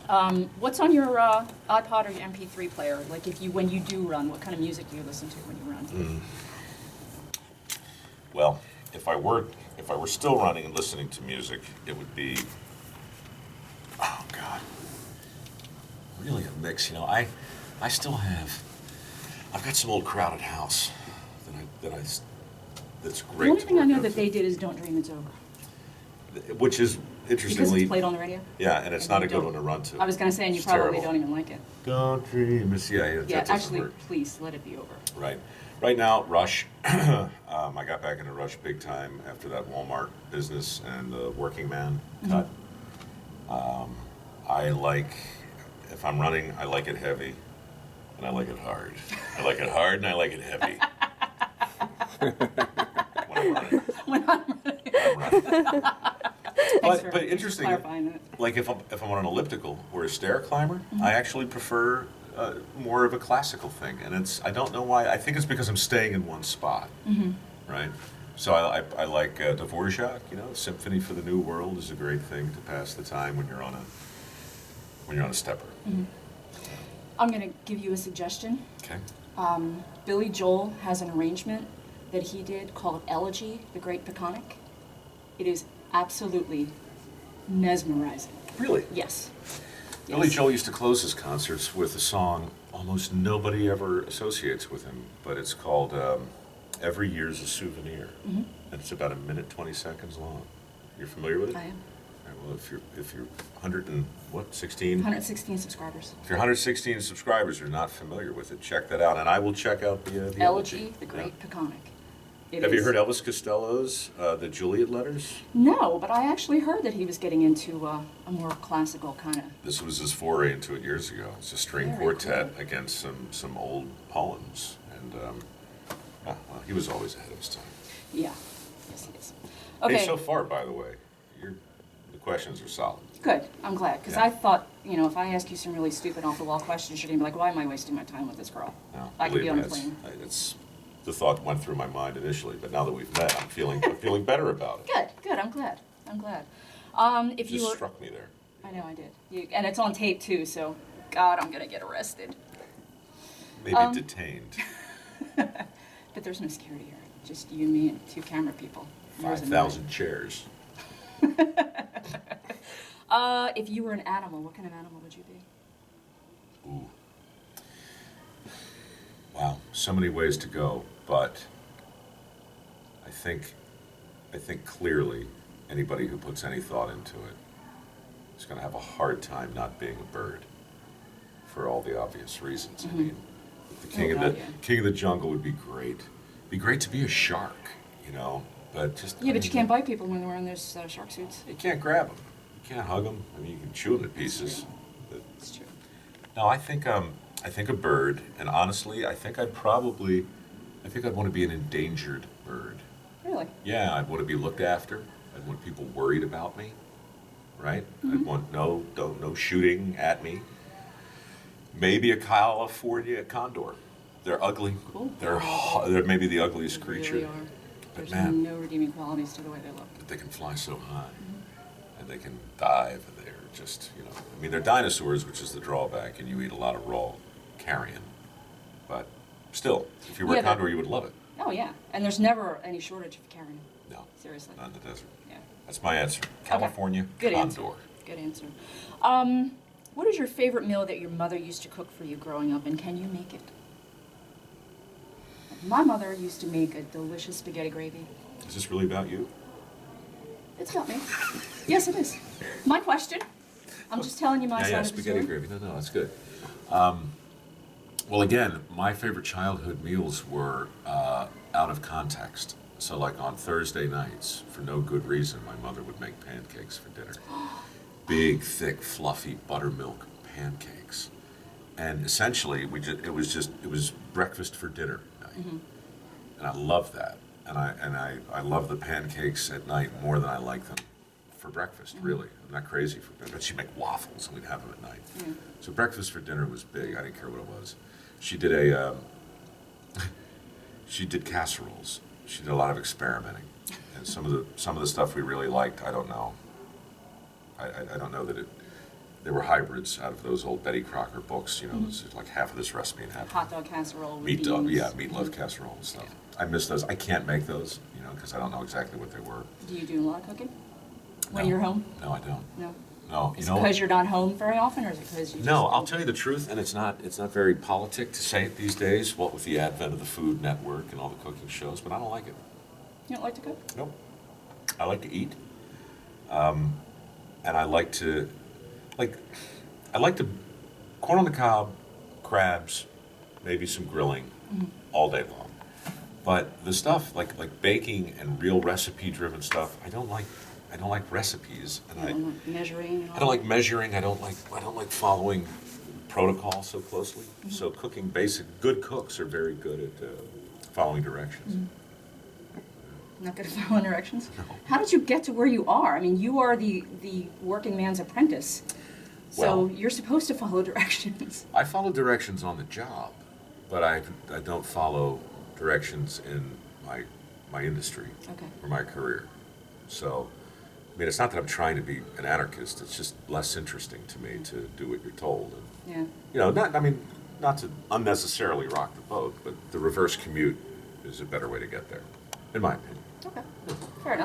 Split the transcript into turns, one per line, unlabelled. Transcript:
What's on your iPod or your MP3 player? Like when you do run, what kind of music do you listen to when you run?
Well, if I were still running and listening to music, it would be, oh God, really a mix. You know, I still have, I've got some old Crowded House that's great.
The only
to
thing I
work
know
out
that
to.
they did is "Don't Dream It's Over."
Which is
Because
interestingly,
it's played on the radio?
yeah, and it's
And
not
you
a good
don't-
one to run to.
I was going to say, and you
It's
probably
terrible.
don't even like it.
Don't dream,
Yeah,
that doesn't
actually,
work.
please, let it be over.
Right. Right now, Rush. I got back into Rush big time after that Walmart business and the Working Man cut. I like, if I'm running, I like it heavy, and I like it hard. I like it hard, and I like it heavy. When I'm running.
When I'm
I'm running.
Thanks for
But interesting,
clarifying that.
like if I'm on an elliptical or a stair climber, I actually prefer more of a classical thing, and I don't know why. I think it's because I'm staying in one spot, right? So I like Dvorak. You know, Symphony for the New World is a great thing to pass the time when you're on a stepper.
I'm going to give you a suggestion.
Okay.
Billy Joel has an arrangement that he did called Elegy, the Great Peconic. It is absolutely mesmerizing.
Really?
Yes.
Billy
Yes.
Joel used to close his concerts with a song almost nobody ever associates with him, but it's called "Every Year's a Souvenir," and it's about 1 minute 20 seconds long. You're familiar with it?
I am.
All right, well, if you're 116,
116 subscribers.
if you're 116 subscribers, you're not familiar with it, check that out, and I will check out the
Elegy, the
Yeah.
Great Peconic. It
Have you
is-
heard Elvis Costello's the Juliet Letters?
No, but I actually heard that he was getting into a more classical kind of.
This was his foray into it years ago. It's a string
Very
quartet
cool.
against some old poems, and well, he was always ahead of his time.
Yeah. Yes, he is.
Hey,
Okay.
so far, by the way, the questions are solid.
Good. I'm glad, because
Yeah.
I thought, if I ask you some really stupid off-the-wall questions, you're gonna be like, "Why am I wasting my time with this girl?
No,
I could be
believe
on
me,
a plane."
it's the thought went through my mind initially, but now that we've met, I'm feeling better about it.
Good. I'm glad. If
It
you
just
were,
struck me there.
I know I did. And it's on tape too, so God, I'm gonna get arrested.
Maybe
Um,
detained.
But there's no security here. Just you, me, and 2 camera people. Yours and
5,000 chairs.
mine. If you were an animal, what kind of animal would you be?
Ooh. Wow, so many ways to go, but I think clearly anybody who puts any thought into it is going to have a hard time not being a bird for all the obvious reasons. I mean, the king
God, yeah.
king of the jungle would be great. Be great to be a shark, but just
Yeah, but you can't bite people when they're wearing those shark suits.
You can't grab them. You can't hug them. I mean, you can chew them to pieces. But
It's true.
no, I think a bird, and honestly, I think I'd want to be an endangered bird.
Really?
Yeah, I'd want to be looked after. I'd want people worried about me, right? I'd want no shooting at me. Maybe a California condor. They're ugly.
Cool.
They're maybe the ugliest
They
creature.
really are.
But
There's
man,
no redeeming qualities to the way they look.
but they can fly so high, and they can dive, and they're just, I mean, they're dinosaurs, which is the drawback, and you eat a lot of raw carrion. But still, if you were
Yeah,
a
but-
condor, you would love it.
Oh yeah, and there's never any shortage of carrion.
No,
Seriously.
not in the desert.
Yeah.
That's my answer. California
Good
condor.
answer. Good answer. What is your favorite meal that your mother used to cook for you growing up, and can you make it? My mother used to make a delicious spaghetti gravy.
Is this really about you?
It's about me. Yes, it is. My question. I'm just telling you my side
Yeah,
of the
spaghetti
story.
gravy. No, that's good. Well, again, my favorite childhood meals were out of context. So, like on Thursday nights, for no good reason, my mother would make pancakes for dinner. Big, thick, fluffy buttermilk pancakes, and essentially, it was breakfast for dinner night, and I love that. And I love the pancakes at night more than I like them for breakfast. Really, I'm not crazy for breakfast. But she'd make waffles, and we'd have them at night. So breakfast for dinner was big. I didn't care what it was. She did she did casseroles. She did a lot of experimenting, and some of the stuff we really liked. I don't know. I don't know that it they were hybrids out of those old Betty Crocker books. It's like half of this recipe and half
Hot dog casserole with
meat dog,
beans.
meatloaf casserole and stuff. I miss those. I can't make those, because I don't know exactly what they were.
Do you do a lot of cooking when
No.
you're home?
No, I don't.
No.
No,
Is it because you're not home very often, or is it because you
No,
just
I'll tell you the truth, and it's not very politic to say it these days, what with the advent of the Food Network and all the cooking shows, but I don't like it.
You don't like to cook?
Nope. I like to eat. And I like to corn on the cob, crabs, maybe some grilling all day long. But the stuff like baking and real recipe driven stuff, I don't like recipes, and
Measuring and all
I don't like measuring. I don't like following protocol so closely. So cooking good cooks are very good at following directions.
Not good at following directions?
No.
How did you get to where you are? I mean, you are the working man's apprentice. So
Well-
you're supposed to follow directions.
I follow directions on the job, but I don't follow directions in my industry
Okay.
or my career. So, I mean, it's not that I'm trying to be an anarchist. It's just less interesting to me to do what you're told. And,
Yeah.
not to unnecessarily rock the boat, but the reverse commute is a better way to get there, in my opinion.